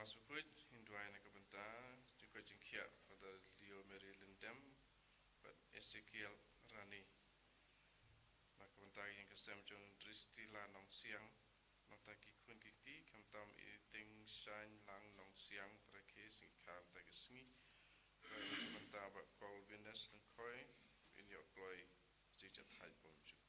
mas bukuit hinduai na kabanta juga jingkia pada Leo Mary Lindem but Ezekiel Rani na kabanta yang kesem jong dristi la nong siang nong taki kun kiti kamtam iting shine lang nong siang perake singkar taki sengi kabanta ba Paul Venus nong koi in your glory jijat hai pun jukut.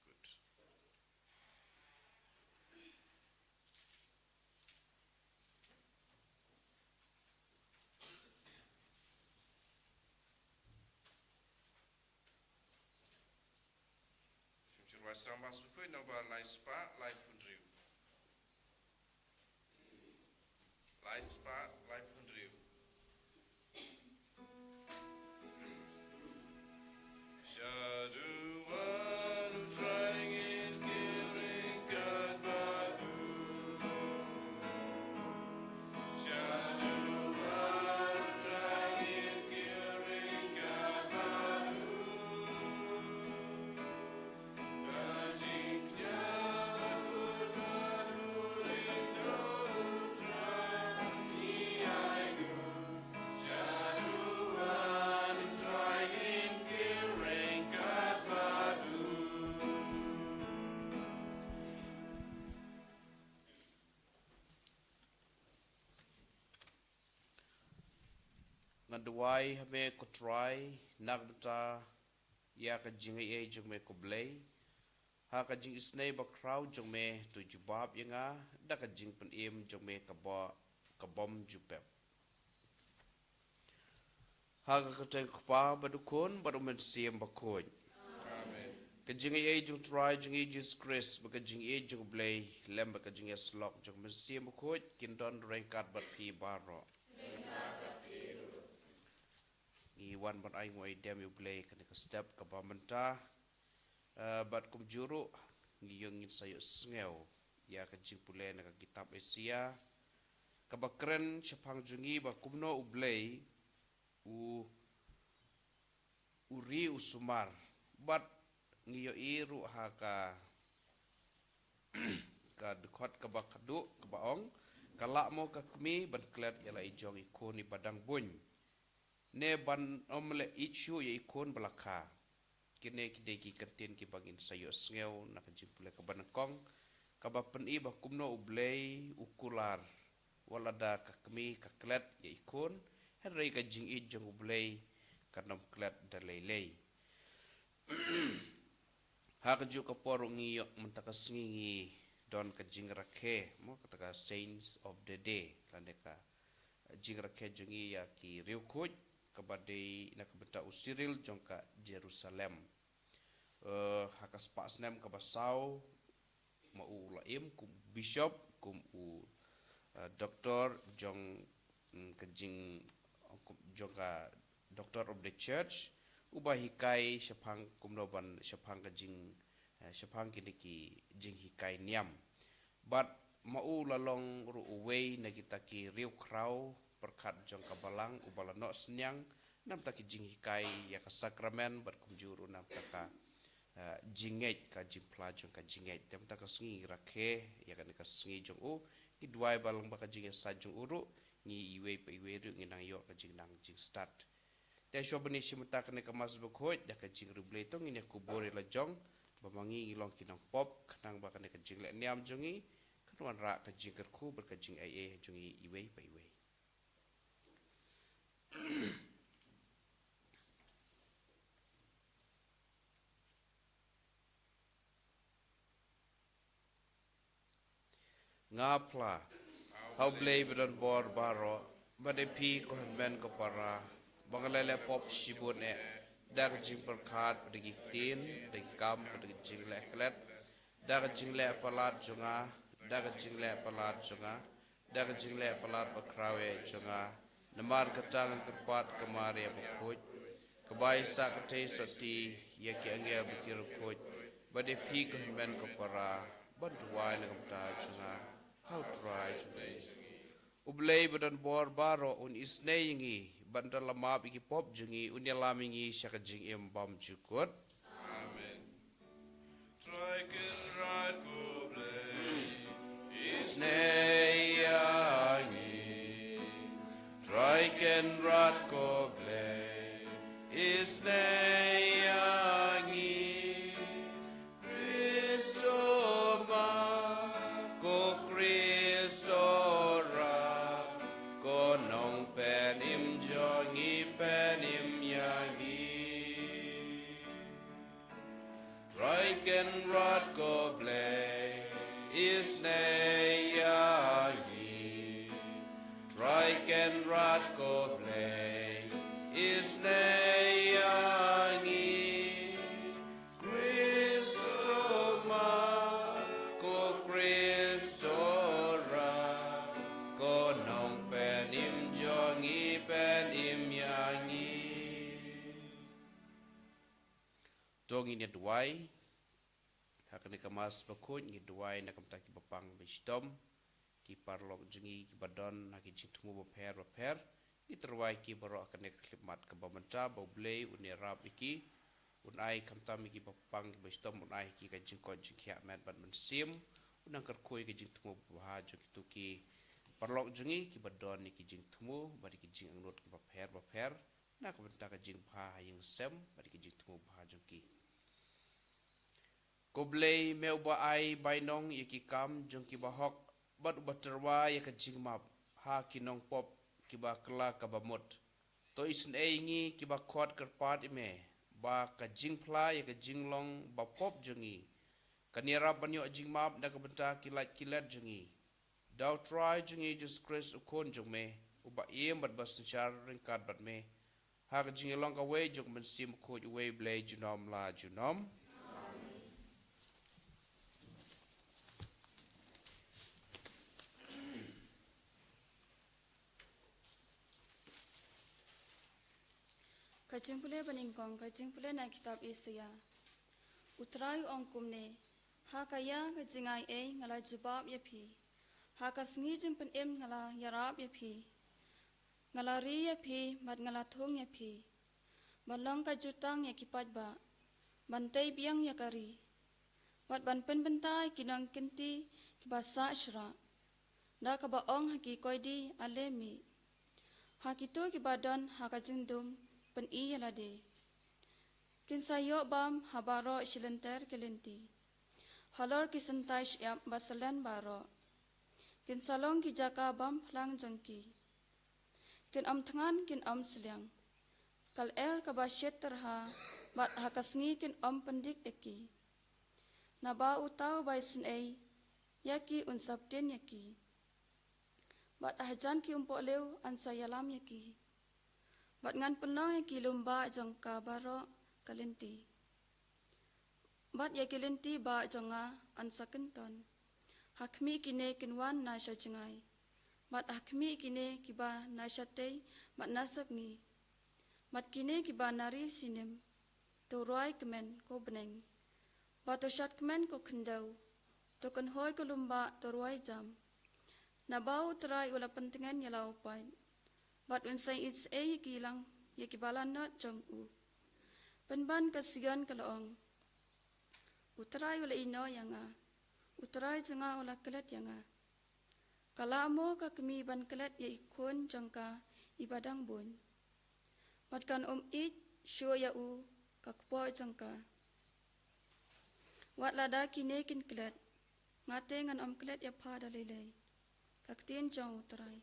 Wasam mas bukuit nombor lai spa lai punriu. Lai spa lai punriu. Shadu one trying in giving God badu. Shadu one trying in giving God badu. Ngaduai hame ko try nagbata ya ka jingi e jung me ko blay ha ka jing isnay ba crowd jung me tu jubab yanga da ka jing pen im jung me ka bom jupep ha ka teng pa ba dukun ba men siem ba koin Amen. ka jingi e jung try jung e Jesus Christ ba ka jing e jung blay lem ba ka jing slok jung men siem ba koin kin don rekat ba pi baro Iwan ban ai ngoi dem yu play kan ka step ka pamenta bat kum juru ngiyong sayo sngew ya ka jipule na ka kitab Asia ka bakren chapang jungi ba kumno ublay uri usumar bat ngiyo iru ha ka ka dekot ka bakadu ka baong kalak mo ka kmi ban klet yala ijong ikon ni padang buny ne ban omle ichu ye ikon belaka kine kide ki kertin ki bangin sayo sngew na ka jimpule ka banakong ka bapen i ba kumno ublay ukular walada ka kmi ka klet ye ikon henry ka jing i jong ublay ka nam klet da lelei ha ka ju ka porong i menta ka sngi don ka jing rakhe mo ka ka saints of the day lande ka jing rakhe jungi ya ki riukuj kabadai nak benta usiril jongka Jerusalem hakas pasnem kabasau mau laim kum bishop kum doktor jong kejing jongka doctor of the church ubahikai syapang kumnoban syapang kejing syapang kiniki jing hikai niam but mau lalong ruway na kita ki riu krau perkat jong kabalang ubalano senyang nam taki jing hikai ya ka sakramen berkumjuru nam taka jinget ka jimpla jong ka jinget tam taka sengi rakhe ya kan ka sengi jong ki duai balang baka jing sa jong uru ni iwe pa iwe ru nginang yo ka jing nang jing start te sho bani simta ka ne ka mas bukhoi da ka jing ruble to ngine kubore la jong bamangi ilong kinang pop kanang baka ne ka jing le niam jongi kanwan ra ka jing kerku ber ka jing ai jongi iwe pa iwe ngapla hau blay bedan bor baro bade pi ko ben ko para bangalele pop sibun dag jing perkhat degi tin degi kam degi jing le klet dag jing le palat junga dag jing le palat junga dag jing le palat bakrawe junga namar katang kerpat kemari abukut kebai sak te soti yaki angel bikir kut bade pi ko ben ko para bantuai na kamta junga how try today ublay badan bor baro un isnay ngi bandal lama bigi pop jungi unyalami ngi syaka jing bam jukut Amen. Try can right go blay. isnay ngi isneyangi Kristo ma ko Kristo ra ko nong penim jongi penim yangi Traiken rod ko blay isneyangi Traiken rod ko blay isneyangi Kristo ma ko Kristo ra ko nong penim jongi penim yangi Dong ini duai hakani kamas bakun ni duai na kamta ki bapang wisdom ki parlok jungi ki badon na ki jitmu baper ki terwai ki baro akane khidmat ka bamanta boblei unirab iki unai kamta mi ki bapang ki wisdom unai ki ka jingko jingkhia mat ban mensim unang kerkoi ki jingtmu bahaju ki tuki parlok jungi ki badon ni ki jingtmu bari ki jing angnot ki baper na kamta ka jing bha yang sem bari ki jingtmu bahaju ki Koblei meu ba ai bainong yaki kam jong ki bahok bat baterwa ya ka jingmap ha kinong pop ki ba kla ka bamot to isn eingi ki ba khot kerpat ime ba ka jingpla ya ka jinglong ba pop jongi kanira banyo jingmap na ka benta kilat jongi daw try jongi just Christ ukon jong me uba iem bat basachar ringkat bat me ha ka jinglong ka we jong mensim khoj we blei junom la junom Kacing pule peningkong, kacing pule na kitab Isaya. Utrai ongkum ne, ha kaya kacingai ngala jubab ya pi. Ha kasengi jempen ngala yarab ya pi. Ngala ri ya pi, mat ngala thong ya pi. Balong kajutang ya kipat ba. Bantai biang ya kari. Wat ban pen bentai kinang kenti kibasa syra. Da kabaong haki koidi alemi. Ha kitu kibadan ha kajindum. Pen iya lade. Kin sayo bam habaro silenter kelenti. Halor kisentai syap basalan baro. Kin salong ki jaka bam plang jengki. Kin am tangan kin am seliang. Kal kabasyet terha bat hakasngi kin am pendik eki. Naba utau bai sin yaki unsabten yaki. Bat hajan ki umpok lew ansayalam yaki. Bat ngan penong yang kilumba jong ka baro kalenti. Bat ya kalenti ba jonga ansa kenton. Hakmi kine kinwan na sya jengai. Bat hakmi kine kiba na sya tei mat nasab ngi. Mat kine kiba nari sinem. Toroi kemen ko beneng. Bat syat kemen ko kendau. Token hoi kolumba toroi jam. Nabau terai ula pentingan yalau pai. Bat unsai it's kilang ya kibalan not jong u. Penban kasigan kalaong. Utrai ula ino yang Utrai jenga ula kelet yang Kalamo ka kemi ban kelet ya ikon jangka ibadang bun. Bat kan it syo ya u ka kupo jangka. Wat lada kine kin kelet. Ngate ngan kelet ya pa dalilai. Kaktin jong utrai.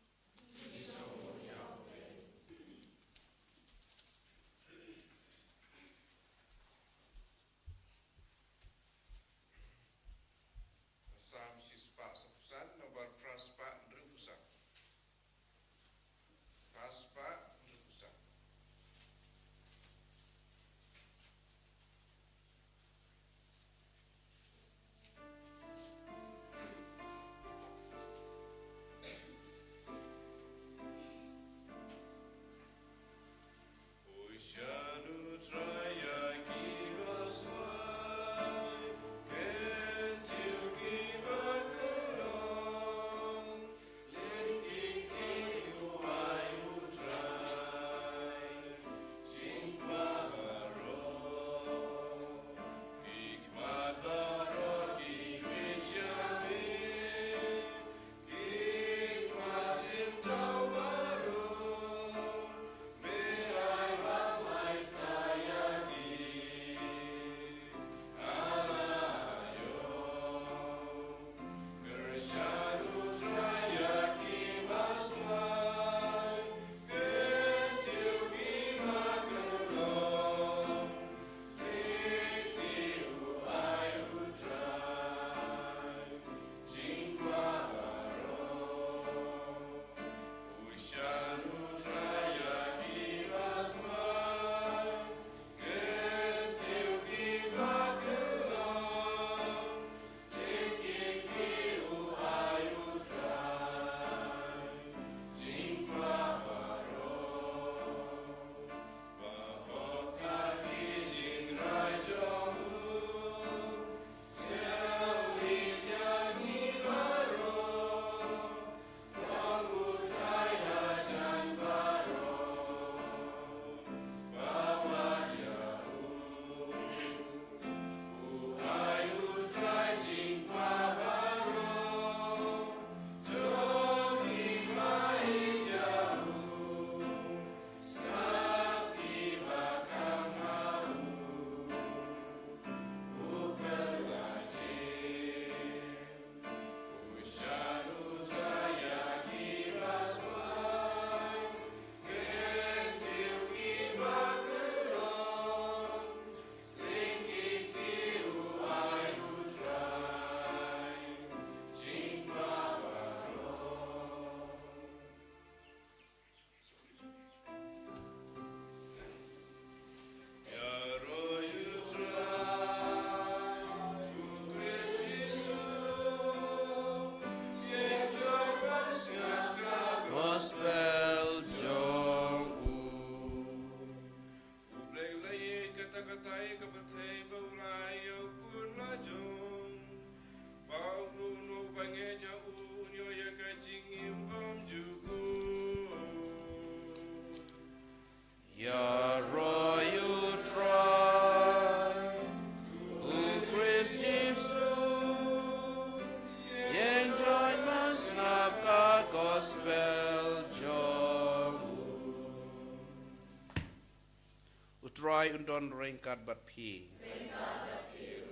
utrai undon rengkat bat phi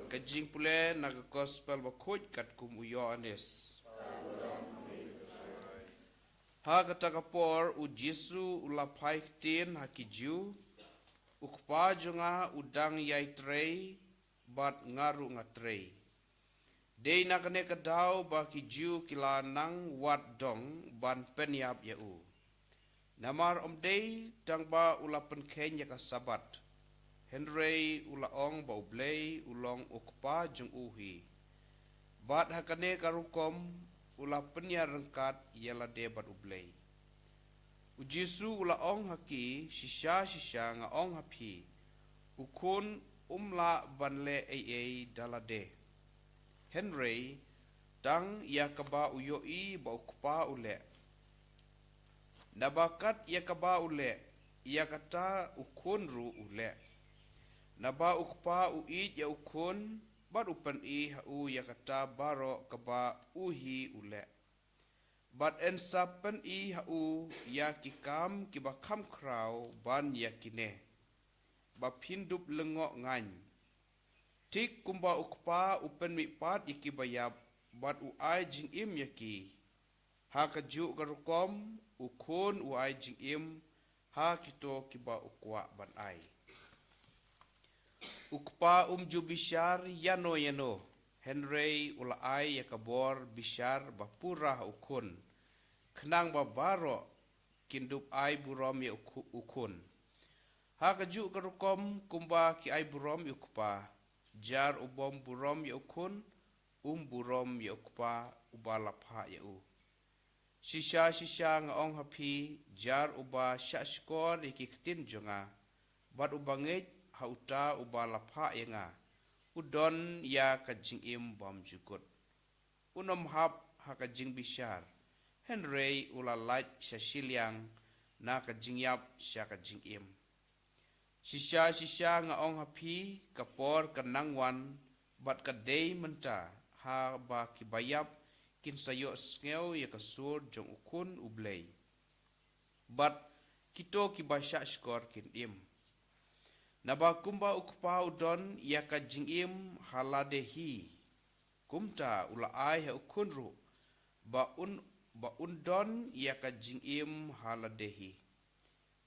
kajing pule naga gospel ba khoj kat kum uyo anes ha kata kapor u Jesu ulapai tin hakiju ukpa junga udang yai trei bat ngaru ngatrei dei nakane kadau ba kiju kilanang wat dong ban penyap yau namar dei tang ba ulapen kenya ka sabat Henry ulaong ba ublei ulong ukpa jung uhi bat hakane karukom ulapen ya rengkat yala de bat ublei ujisu ulaong haki shisha nga ong hapi ukun umla banle ai dalade Henry tang yakaba uyoi ba ukpa ule nabakat yakaba ule yakata ukun ru ule naba ukpa uid ya ukun bat upan I hau yakata baro kaba uhi ule bat ensapen I hau yakikam kiba kam krau ban yakine ba pindup lengok ngan tik kumba ukpa upen mipat ikibayab bat uai jing im yaki ha kaju karukom ukun uai jing im ha kito kiba ukwa ban ai ukpa umju bishar yano Henry ulai yakabor bishar bapura ukun kenang babaro kindup ai burom ya ukun ha kaju karukom kumba ki ai burom ukpa jar ubom burom ya ukun burom ya ukpa ubalapha ya u shisha nga ong hapi jar uba syashkor ikiktin jonga bat ubangej hauta ubalapha ya nga udon ya kajing im bom jukut unom hap ha kajing bishar Henry ulalaj syashiliang na kajing yap sya kajing im shisha nga ong hapi kapor kanangwan bat kadei menta ha ba kibayap kin sayo sngeu ya kasur jong ukun ublei bat kito kibasya skor kin im naba kumba ukpa udon ya kajing im haladehi kumta ulai ha ukun ru ba undon ya kajing im haladehi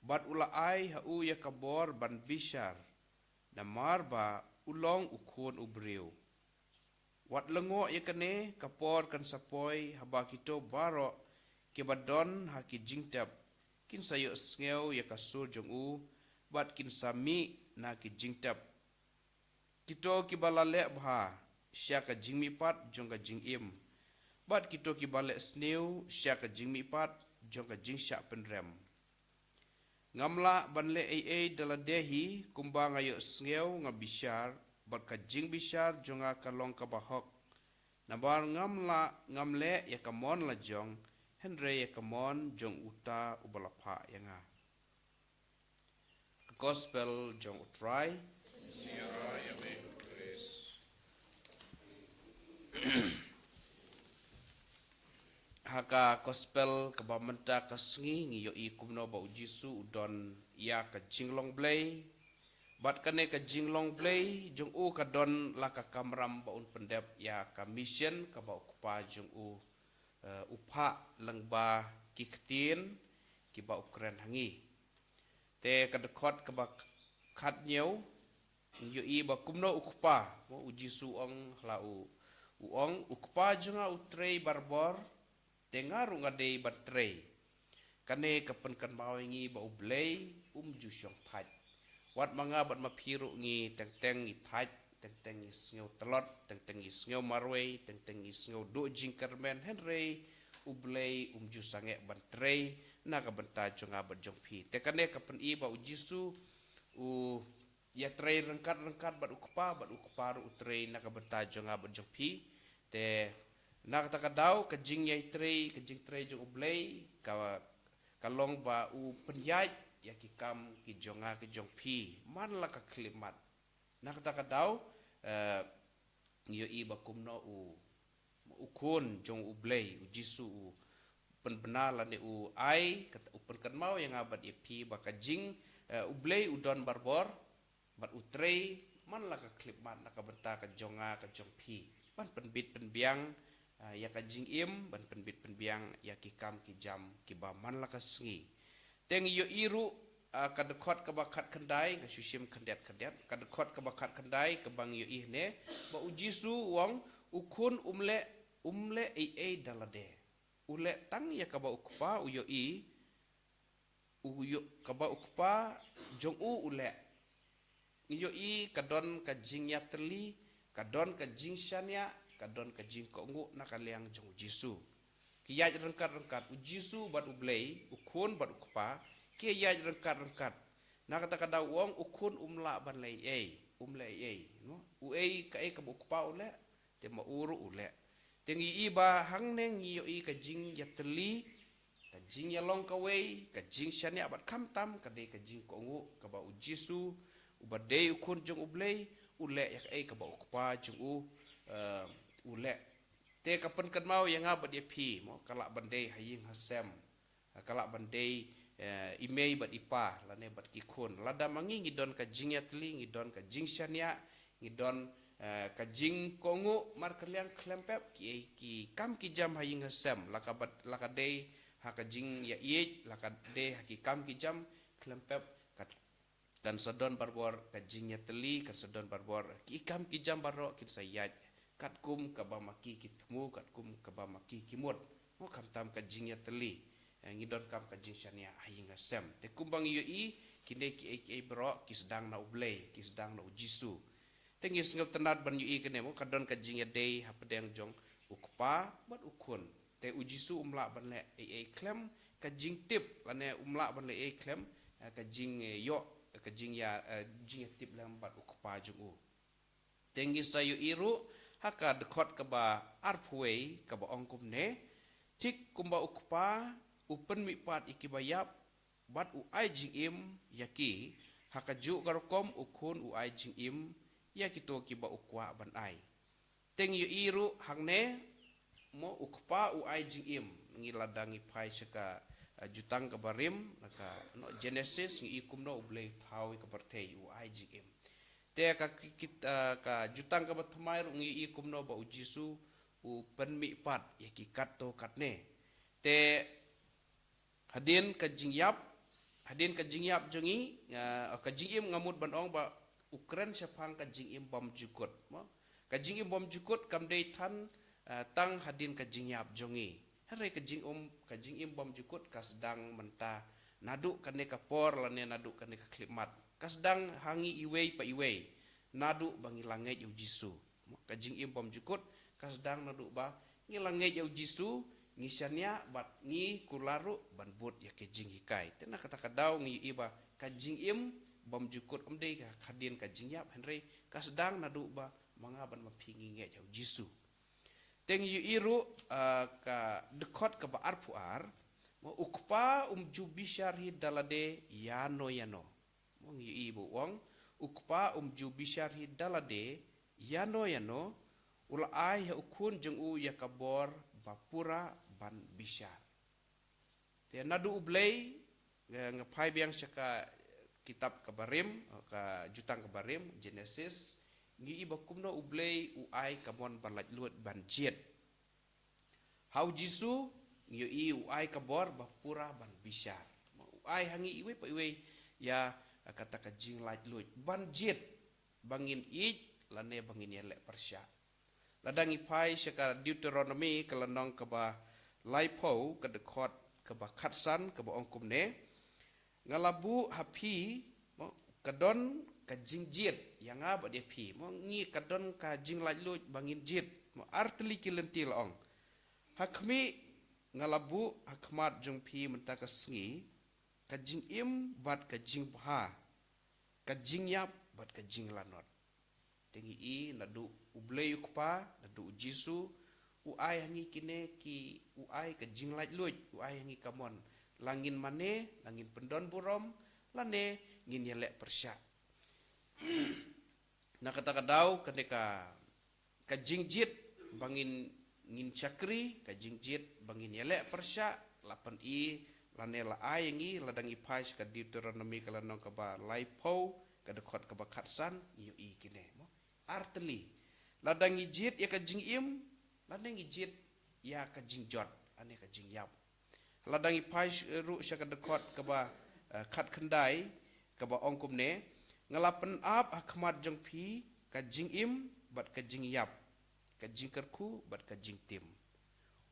bat ulai hau ya kabor ban bishar namar ba ulong ukun ubriu wat lengo ya kane kapor kan sapoi haba kito baro kibadon haki jingtap kin sayo sngeu ya kasur jong u bat kin sami na ki jingtap kito kibalale bha sya ka jingmi pat jong ka jing im bat kito kibale sneu sya ka jingmi pat jong ka jing sya penrem ngamla banle ai daladehi kumba ngayo sngeu ngabishar bat ka jing bishar jonga kalong ka bahok nabar ngamle ya kamon la jong Henry ya kamon jong uta ubalapha yanga gospel jong utrai haka gospel kabamenta kasngi ngiyo I kumno ba ujisu udon ya ka jinglong blay bat kane ka jinglong blay jong u ka don la ka kamram ba un pendep ya ka mission ka ba ukpa jong u upha langba kiktin ki ba ukren hangi te ka dekot ka ba khat nyeu ngiyo I ba kumno ukpa mo ujisu ong lau uong ukpa jonga utrei barbor tengaru ngadei batrei kane kapen kan mawengi ba ublei jusyong phat wat manga bat mapiru ngi teng i phat teng i sneu telot teng i sneu marwei teng i sneu do jingkermen Henry ublei jusange batrei naga benta jonga bajong phi te kane kapen I ba ujisu u ya trei rengkat bat ukpa ru utrei naga benta jonga bajong phi te nak takadau kajing yai trei kajing trei jong ublei ka kalong ba u penyai ya kikam ki jonga ki jong phi man la ka klimat nak takadau yo I ba kumno u ukun jong ublei ujisu u penbenala ne u ai kata upen kan mau yang abad phi ba kajing ublei udon barbor bat utrei man la ka klip man la ka benta ka jonga ka jongpi ban penbit penbiang ya ka jing im ban penbit penbiang ya ki kam ki jam ki ba man la ka sngi teng yo iru ka dekot ka bakat kendai ka susim kendet ka dekot ka bakat kendai ka bang yo ihne ba ujisu wong ukun umle ai dalade ule tang ya ka ba ukpa uyo i uyo ka ba ukpa jong ule niyo i kadon ka jing ya terli kadon ka jing shania kadon ka jing ko ngu nakaliang jong jisu kiyaj rengkat ujisu bat ublei ukun bat ukpa kiyaj rengkat nakata kada wong ukun umla ban lei umle no uei ka ka ukpa ule te ma uru ule tengi iba hang neng yo i ka jing ya terli ka jing ya long ka wei ka jing shania bat kam tam ka de ka jing ko ngu ka ba ujisu ubadei ukun jong ublei ule yak ka ba ukpa jong ule te ka pen kan mau yang abad ya pi mo kala bandei haying hasem kala bandei imei bat ipa lane bat kikun lada mangi ngidon ka jing ya tli ngidon ka jing shania ngidon ka jing kongu mar kaliang klempep ki kam ki jam haying hasem lakadei ha ka jing ya ie lakadei ha ki kam ki jam klempep kan sedon barbor ka jing ya teli kan sedon barbor ki kam ki jam baro ki sayaj kat kum ka ba maki ki temu kat kum ka ba maki ki mut mo kam tam ka jing ya teli ngidon kam ka jing shania haying hasem te kumbang yo i kine ki bro ki sedang na ublei ki sedang na ujisu tengis ngel tenat ban yu kene mo kadon ka jing ya dei ha pedang jong ukpa bat ukun te ujisu umla ban le klem ka jing tip lane umla ban le klem ka jing yo ka jing ya tip lam bat ukpa jong u tengi sayu iru haka dekot ka ba arpwei ka ba ongkum ne tik kumba ukpa upen mi pat ikibayap bat u ai jing im yaki haka ju garkom ukun u ai jing im yaki to ki ba ukwa ban ai teng yu iru hangne mo ukpa u ai jing im ngi ladangi pai seka jutang ka barim naka no Genesis ngi ikum no ublei thau ka partei u ai jing im te ka kita ka jutang ka batmai ngi ikum no ba ujisu u penmi pat yaki katto katne te hadin ka jingyap jongi ka jingim ngamut banong ba Ukraine sepang ka jingim bom jukut mo ka jingim bom jukut kam dei than tang hadin ka jingyap jongi hare ka jingim bom jukut ka sedang menta nadu kane ka por lane nadu kane ka klimat ka sedang hangi iwei pa iwei nadu bangi langai yu jisu ka jingim bom jukut ka sedang nadu ba ngilangai yu jisu ngisanya bat ngi kularu ban but ya ke jing hikai tena kata kadau ngi iba ka jing im bom jukut omdei ka khadin ka jing yap henry ka sedang nadu ba mangaban mapingi nge jau jisu teng yu iru ka dekot ka ba arpuar mo ukpa jubishar hi dalade yano mo ngi ibu wong ukpa jubishar hi dalade yano ula ai ha ukun jeng u ya kabor bapura ban bishar te nadu ublei ngapai biang saka kitab kabarim ka jutang kabarim Genesis ngi ibakum no ublei uai kamon balaj luat ban jet hau jisu ngi i uai kabor bapura ban bishar uai hangi iwe pa iwe ya kata ka jing laj luat ban jet bangin ik lane bangin yele persya ladang ipai saka Deuteronomy kalanong ka ba laipo ka dekot ka ba khatsan ka ba ongkum ne ngalabu hapi kadon ka jingjit yang aba dia pi mo ngi kadon ka jing laj luj bangin jit mo artli kilentil ong hakmi ngalabu hakmat jong pi menta ka sngi ka jing im bat ka jing bha ka jing yap bat ka jing lanot tengi i nadu ublei ukpa nadu jisu uai hangi kine ki uai ka jing laj luj uai hangi kamon langin mane langin pendon burom lane ngin yelek persya na kata kadau kaneka ka jingjit bangin ngin chakri ka jingjit bangin yelek persya lapan i lane la ai ngi ladang ipai ka Deuteronomy kalanong ka ba laipo kadakot ka bakatsan iyo kine mo artli ladang ijit ya ka jing im ladang ijit ya ka jing jot ane ka jing yap ladang ipai ru sya kadakot ka ba khat khandai ka ba ongkum ne ngalapan ap akmat jong pi ka jing im bat ka jing yap ka jing kerku bat ka jing tim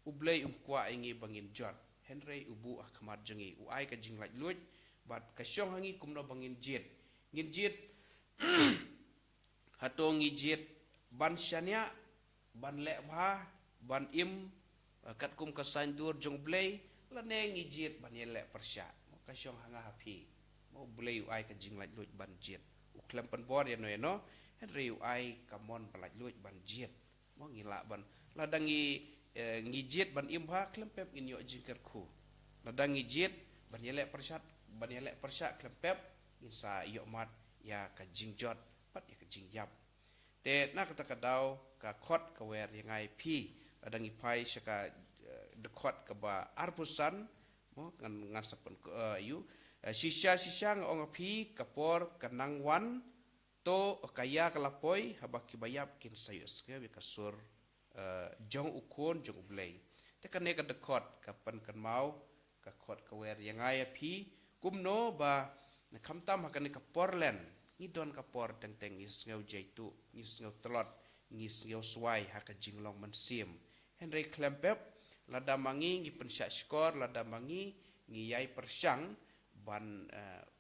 ublei kwa ingi bangin jot henry ubu akmat jongi uai ka jing laj luj bat ka syong hangi kumno bangin jit ngin jit hatong jit ban syania ban le bha ban im kat kum ka sain dur jong blei laneng jit ban yele persya ka syong hanga hapi mo blei uai ka jing laj luj ban jit uklem pan bor ya no henry uai kamon balaj luj ban jit mo ngila ban ladangi ngijit ban imha klempep inyo jingkerku ladang ngijit ban yelek persat klempep insa yo mat ya ka jingjot pat ya ka jingyap te na kata kadau ka khot ka wer yangai pi ladang ipai syaka dekot ka ba arpusan mo ngan sapen yu sisya ngong pi kapor kanang wan to kaya kalapoi habaki bayap kin sayus ke kasur jong ukon jong ublei te kan ka dekot kapan kan mau ka khot ka wer yangai pi kumno ba kamtam hakan ka porlen ngidon ka por teng is ngau jaitu ngis ngau telot ngis ngau swai haka jinglong mensim henry klempep lada mangi ngi pensyak skor lada mangi ngi yai persyang ban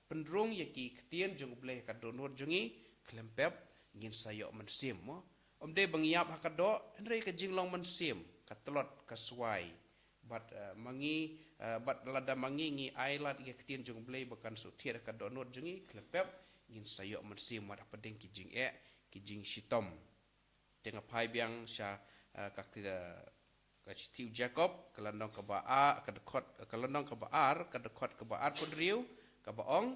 pendrung yaki ketien jong ublei ka donor jongi klempep ngin sayok mensim mo omde bangiap hakado henry ka jinglong mensim ka telot ka swai bat mangi bat lada mangi ngi ailat ge ketien jong blei bakan su thier ka donor jongi klepep ngin sayok mensim mara pedeng ki jing ki jing sitom tengah pai biang sya ka chitiu jacob kalandong ka ba a ka dekot kalandong ka ba ar ka dekot ka ba ar podriu ka ba ong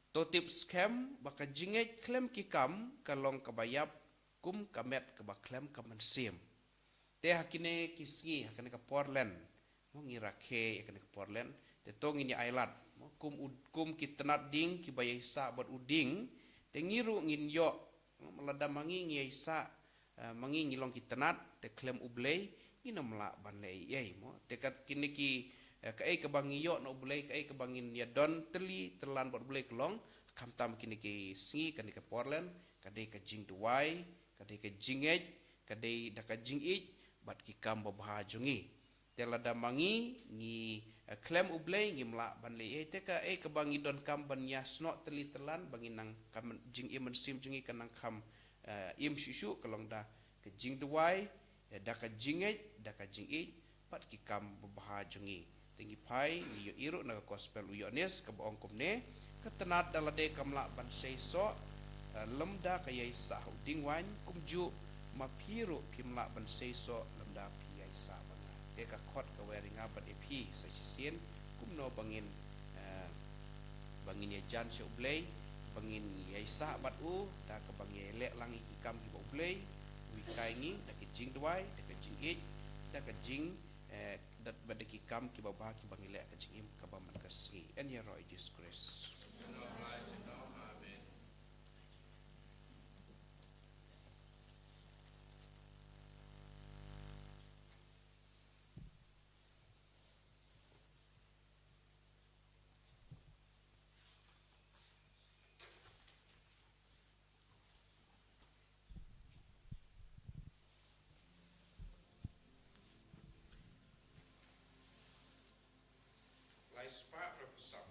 to tip scam baka jinget klem ki kam kalong ka bayap kum kamet ka ba klem ka mensim te hakine kisgi hakane ka porlen mo ngira ke hakane ka porlen te tong ini ailat mo kum kitnat ding ki bayai sa bot uding te ngiru ngin yo melada mangi ngi sa mangi ngilong kitnat te klem ublei nginomla ban lei yai mo te kat kini ki kai ka bangi yo no ublei kai ka bangin ya don teli terlan bot ublei kelong kamtam kini ki singi kan ka porlen kadai ka jing duai kadai ka jinget kadai daka jingit bat ki kam babha jungi telada mangi ngi klem ublei ngi mla ban le te ka ka bangi don kam ban yasno teli telan bangi nang kam jing imen sim jungi kanang kam im shusu kalong da ke jing duai daka jinget daka jingit pat ki kam babha jungi tingi pai yo iru na gospel uyones ka boong kumne ketenat dalade kamla ban seiso lemda kayai sahu dingwan kumju mapiru kimla ban seiso lemda piyai sa banga deka khot ka weringa ban epi sa sisien kumno bangin bangin ya jan se ublei bangin yai sa bat u da ka bangi lek langi ikam ki ublei wi kaingi da ki jing duai da ka jing it da ka jing dat badaki kam ki baba ki bangi lek ka jing im ka ba man ka si en ya roi Jesus Christ. Lai spa repusam.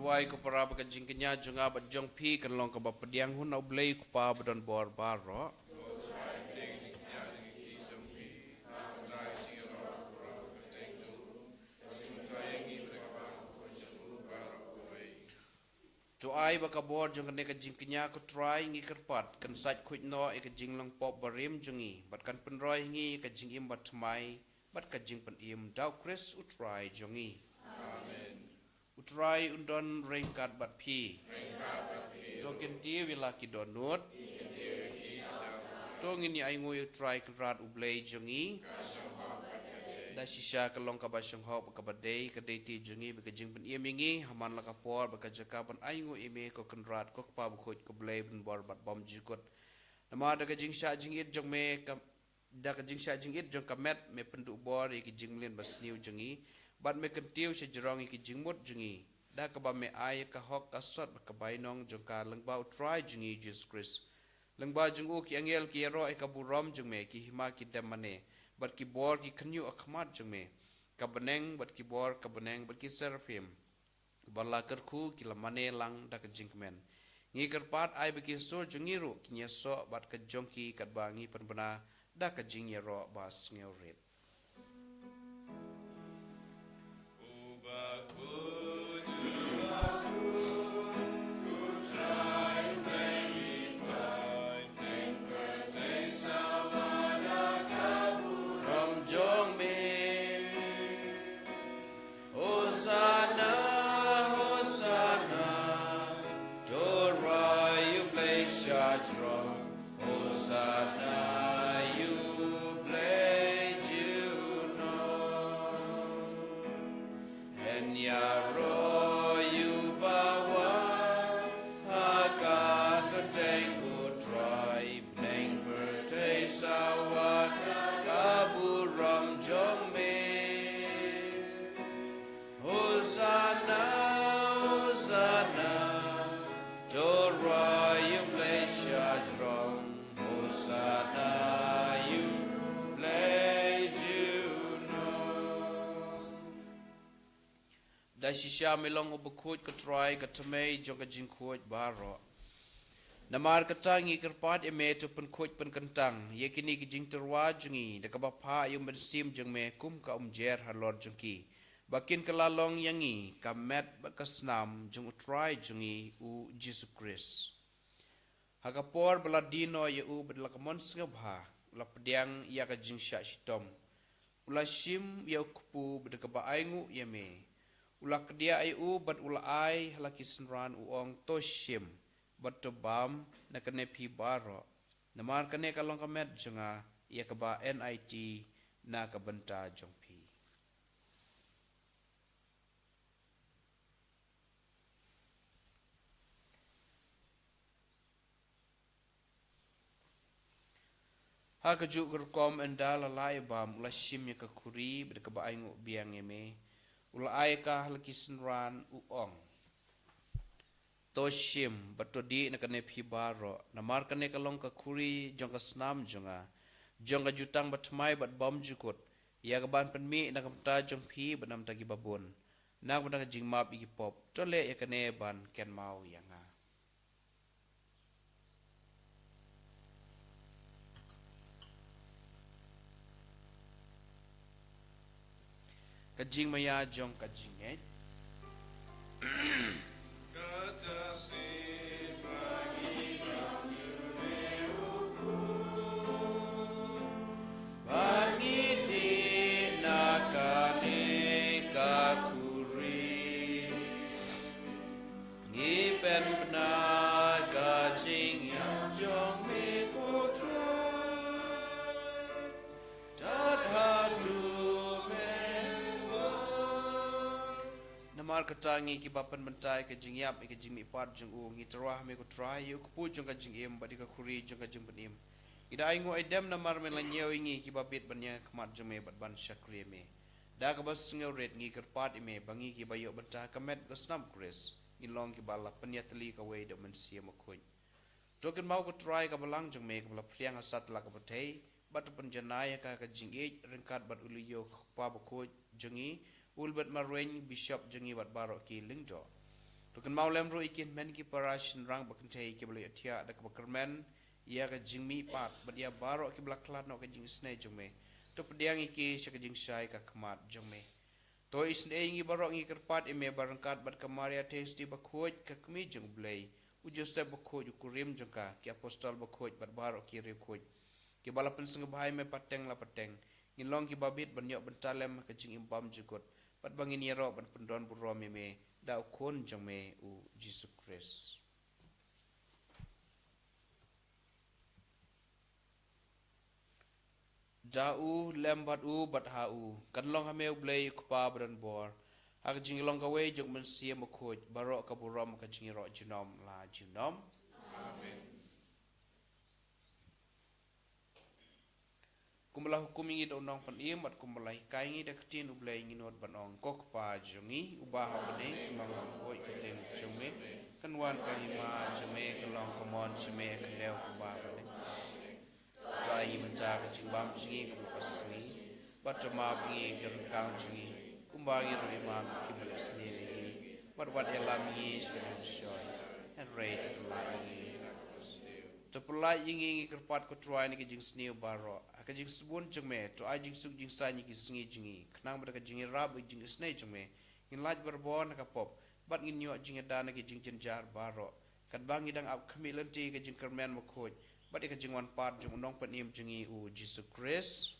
tuai ko para ba kajing kenya junga ba jong pi kan long ka ba pediang hun oblei ko pa ba don bor baro tuai ba ka bor jong kan kajing kenya ko try ngi kerpat kan sat khuit no e kajing long pop barim jungi bat kan penroi ngi kajing im bat mai bat kajing pen im dau kris utrai jongi utrai undon rengkat bat pi token ti wila ki donut tong ini ai ngoi utrai krat ublei jongi da shisha kalong ka basong hop ka badei ka deiti jongi be kajing pen imingi haman la ka por ba ka jaka ban ai ngoi ime ko krat ko pa bu khoj ko blei ben bor bat bom jikot nama da kajing sha jing it jong me ka da kajing sha jing it jong ka met me pendu bor ki jing len bas niu jongi bat me kentiu se jerong ki jing mut jongi da ka ba me ai ka hok ka sot ka bai nong jong ka lang ba try jongi Jesus Christ lang ba jong u ki angel ki ro e ka burom jong me ki hima ki demane bat ki bor ki khnyu akhmat jong me ka beneng bat ki bor ka beneng bat ki serafim bala kar khu ki lamane lang da ka jing men ngi kar pat ai be ki so jongi ru ki nya so bat ka jong ki kat ba ngi pen bana da ka jing ye ro bas ngeu ret da shisha melong obukhoj ka try ka tmei jong ka jing khoj baro namar ka tangi kerpat eme to pen khoj pen kentang ye kini ki jing terwa jungi da ka ba pha yum ben sim jong me kum ka jer halor jongki bakin kelalong yangi ka met ba ka snam jong try jungi u Jesus Christ hakapor beladino ye u bedla ka mon sngabha la pediang ya ka jing sha shitom ula shim ya kupu bedka ba aingu yeme ulak dia ai u bat ula ai halaki senran uong toshim bat to bam na kane pi baro namar kane kalong kamet jonga ia ka ba NIT na ka benta jong pi ha ka ju gerkom endala lai bam ula shim ya ka kuri bat ka ba ai ngu biang eme ula ai ka halaki senran uong toshim batodi na kane phi baro namar kane kalong ka khuri jong ka snam jonga jong ka jutang batmai bat bom jukut ya ka ban penmi na kamta jong phi banam tagi babun na bana ka jingmap igi pop tole ya kane ban ken mau yanga kajing maya jong kajing namar katangi ki bapan bentai ke jingyap ke jingmi pat jung u ngi terwah me ko try yu ku jung ka jingim badi ka khuri jung ka jing benim ida aingu aidam namar me lanyeu ngi ki babit banya khmat jume bat ban shakri me da ka bas ngeu ret ngi kerpat ime bangi ki bayo benta kamet ko snam kris ngi long ki bala penyatli ka we do men sia mo khoi token mau ko try ka balang jung me ka bala priang asat la ka batei bat penjanaya ka jingi rengkat bat uliyo pa ba ko jungi ulbat marwen bishop jengi bat baro ki lingjo Tukan mau lem ro ikin men ki parashin rang bakan cai ki beli atia da kemen ia ka jingmi pat bat ia baro ki blak klat no ka jing snai jome to pediang iki sya ka jing syai ka kemat jome to isne ingi baro ngi kerpat ime barangkat bat kamaria testi bakhoj ka kmi jong blei ujus te bakhoj ukurim jongka ki apostol bakhoj bat baro ki re khoj ki balapan seng bahai me pateng la pateng ngin long ki babit ban yok ban talem ka jing imbam jugot bat bangin yero ban pendon buro me da ukon jome u Jesus Christ. Jau lembat u bat hau kan long hameu blei kupa bran bor hak jing long kawe jong men sia makhoj barok ka burom ka jing ro jinom la jinom amen kumlah hukum ingi do nong pan im bat kumlah kai ngi dak tin u blei ngi not ban ong kok pa jongi ubah bane mang hoi ka den jome kan wan ka hima jome ka long komon jome ka leo ku ba bane Jai menjaga cimbam jingi kebasmi, baca mabi kerkang jingi, kumbangi rumah kibel sendiri, berbuat elami sekarang shoy, and rate lagi. Cepelai jingi kerpat kutruai ni kejing seni baro, kejing sebun jengme, tu ajing suk jing sanyi kisengi jingi, kenang berdekat jingi rab jing seni jengme, in laj berbon kapop, bat ngin nyok jingi dana kejing jenjar baro, kat bangi dang ap kemilanti kejing kermen makhoj. Bat ika jingwan part jung nong panim jingi u Jesus Christ.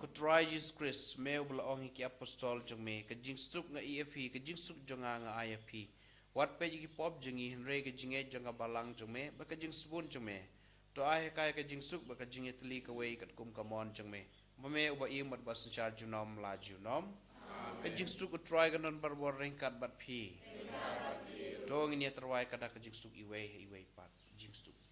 Kutrai Jesus Christ meu bela ong ki apostol jung me ka jing suk nga EFP ka jing suk jung nga IFP. Wat pe ji pop jingi henre ka jinge jung balang jung me ba ka jing subun jung me. To ai ka ka jing suk ba ka jinge tli ka wei kat kum kamon jung me. Mame uba im mat bas char junom la junom. Ka jing suk kutrai ka non barbor ringkat bat pi. Dong ini terwai kada ke jingsuk iwei pat jingsuk jingsuk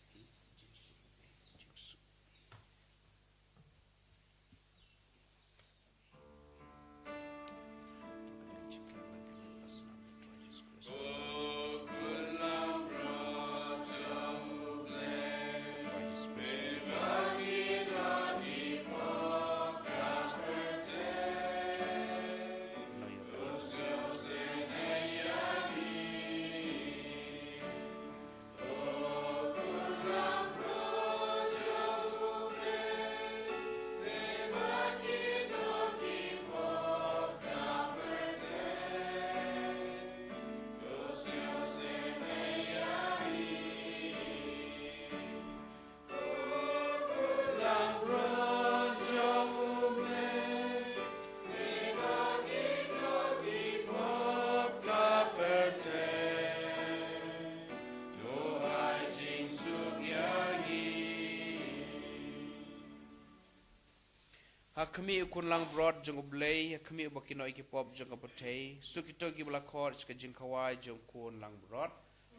Kami ukun lang broad jong oblay, kami ubakino ikipop jong kapotay, sukito kibla kor chka jing kawai jong kun lang broad,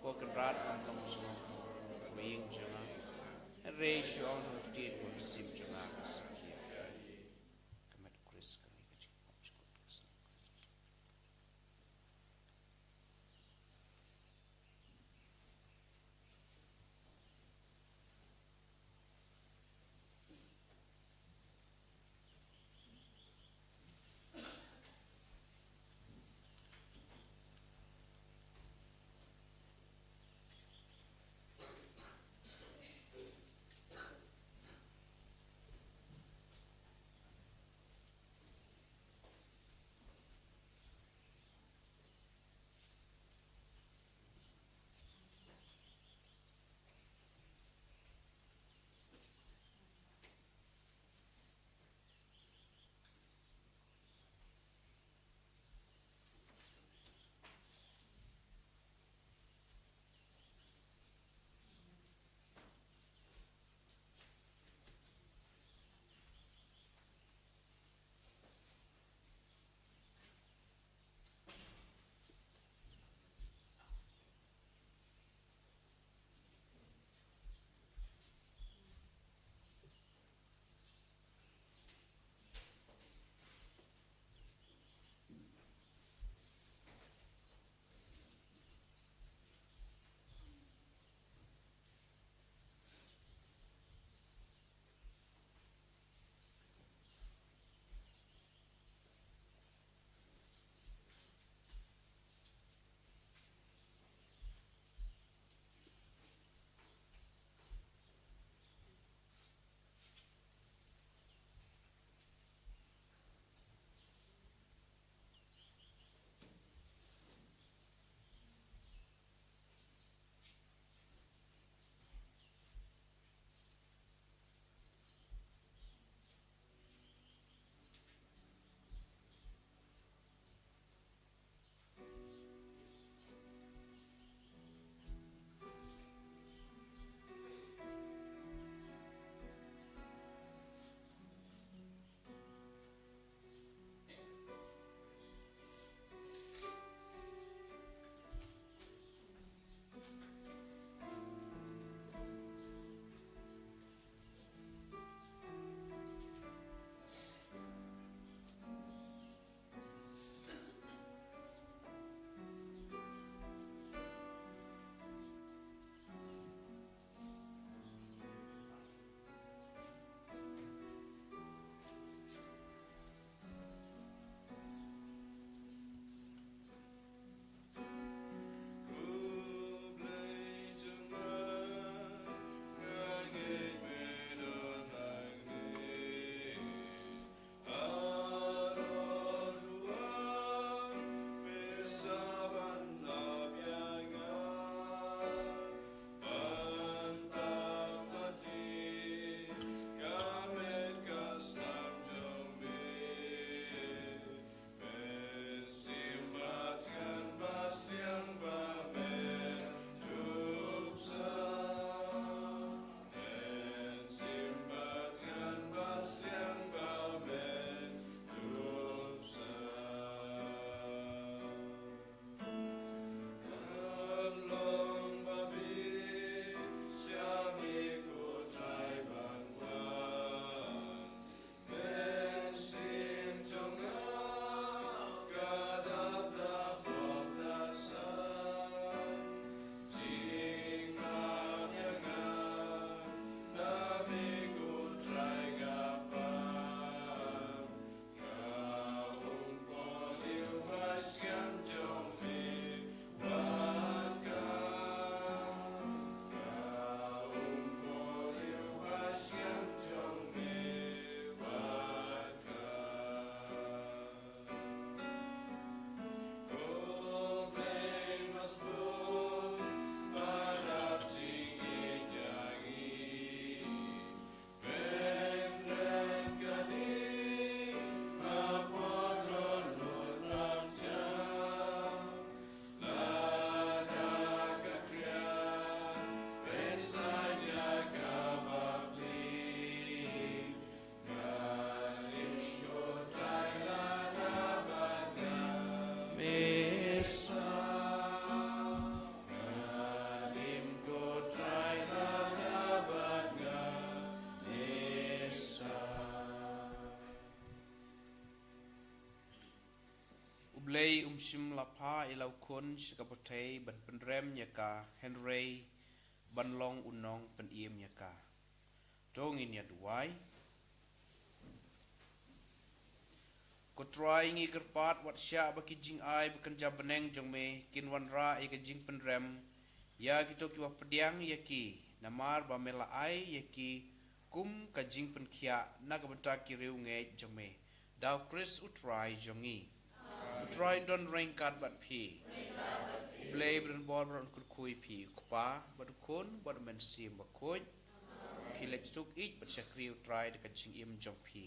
woken rat ang long jong wing jong ratio ang rotate kun sim jong akasakya. Kamat Chris kami kajing pop jong Chris. Play sim lapa ilau kun sikapotei ban penrem nyaka Henry ban long unong pen iem nyaka. Tongin ya duai. Ko try ngi kerpat wat sya baki jing ai bukan jabeneng jong me kinwan ra ika jing penrem ya kita kiwa pediang yaki namar ba mela ai yaki kum ka jing pen kia naga betaki riu nge jong me dau Chris utrai jongi utrai don rain card bat pi play bren bor bron kui pi kupa badukon bad men sim bakoj kilek stuk ich bat syakri utrai dekat jing im jong pi